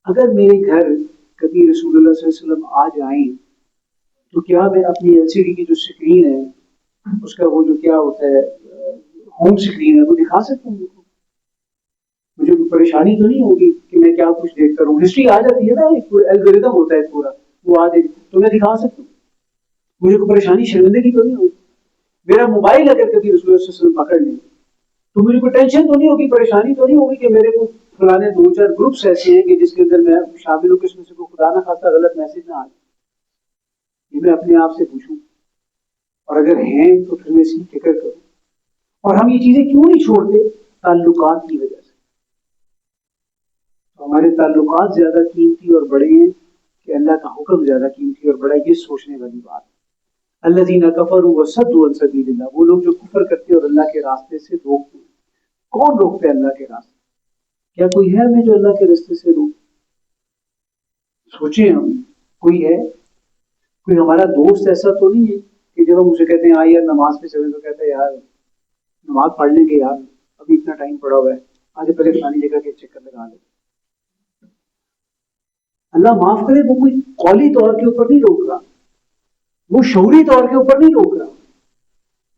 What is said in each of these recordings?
اگر میرے گھر کبھی رسول اللہ صلی اللہ علیہ وسلم آ جائیں تو کیا میں اپنی ایل سی ڈی کی جو اسکرین ہے اس کا وہ جو کیا ہوتا ہے ہوم اسکرین ہے وہ دکھا سکتا ہوں؟ مجھے کوئی پریشانی تو نہیں ہوگی کہ میں کیا کچھ دیکھتا رہوں؟ ہسٹری آ جاتی ہے نا، ایک الگوریتم ہوتا ہے پورا، وہ آ دیکھ تو میں دکھا سکتا ہوں، مجھے کوئی پریشانی شرمندگی تو نہیں ہوگی؟ میرا موبائل اگر کبھی رسول اللہ صلی اللہ علیہ وسلم پکڑ لیں تو مجھے کوئی ٹینشن تو نہیں ہوگی، پریشانی تو نہیں ہوگی کہ میرے کو فلانے 2-4 گروپس ایسے ہیں کہ جس کے اندر میں شامل ہوں، کس میں سے کوئی خدا نہ خاصا غلط میسج نہ آ جائے؟ یہ میں اپنے آپ سے پوچھوں، اور اگر ہیں تو پھر میں اس کی فکر کروں. اور ہم یہ چیزیں کیوں نہیں چھوڑتے؟ تعلقات کی وجہ سے. ہمارے تعلقات زیادہ قیمتی اور بڑے ہیں کہ اللہ کا حکم زیادہ قیمتی اور بڑا. یہ سوچنے والی بات ہے. الذین کفروا وصدوا عن سبیل اللہ، وہ لوگ جو کفر کرتے اور اللہ کے راستے سے روکتے. کون روکتے اللہ کے راستے؟ کیا کوئی ہے ہمیں جو اللہ کے راستے سے روک؟ سوچیں ہم، کوئی ہے؟ کوئی ہمارا دوست ایسا تو نہیں ہے کہ جب ہم اسے کہتے ہیں یار نماز پہ چلے تو کہتا ہے یار نماز پڑھ لیں گے یار، ابھی اتنا ٹائم پڑا ہوا ہے، آج پہلے فلانی جگہ کے چکر لگا لیں. اللہ معاف کرے، وہ کوئی قولی طور کے اوپر نہیں روک رہا، وہ شعوری طور کے اوپر نہیں روک رہا،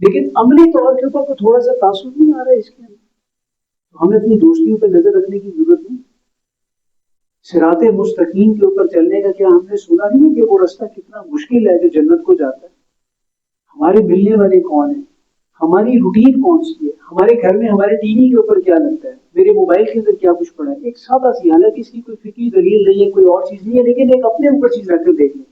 لیکن عملی طور کے اوپر تو تھوڑا سا تاثر نہیں آ رہا ہے اس کے اندر. ہمیں اپنی دوستیوں پہ نظر رکھنے کی ضرورت نہیں. صراط مستقیم کے اوپر چلنے کا کیا ہم نے سنا نہیں کہ وہ راستہ کتنا مشکل ہے جو جنت کو جاتا ہے؟ ہمارے ملنے والے کون ہیں؟ ہماری روٹین کون سی ہے؟ ہمارے گھر میں ہمارے ٹی وی کے اوپر کیا لگتا ہے؟ میرے موبائل کے اندر کیا کچھ پڑا ہے؟ ایک سادہ سی، حالانکہ اس کی کوئی فکری دلیل نہیں ہے، کوئی اور چیز نہیں ہے، لیکن ایک اپنے اوپر چیز رکھ کر دیکھ لیں.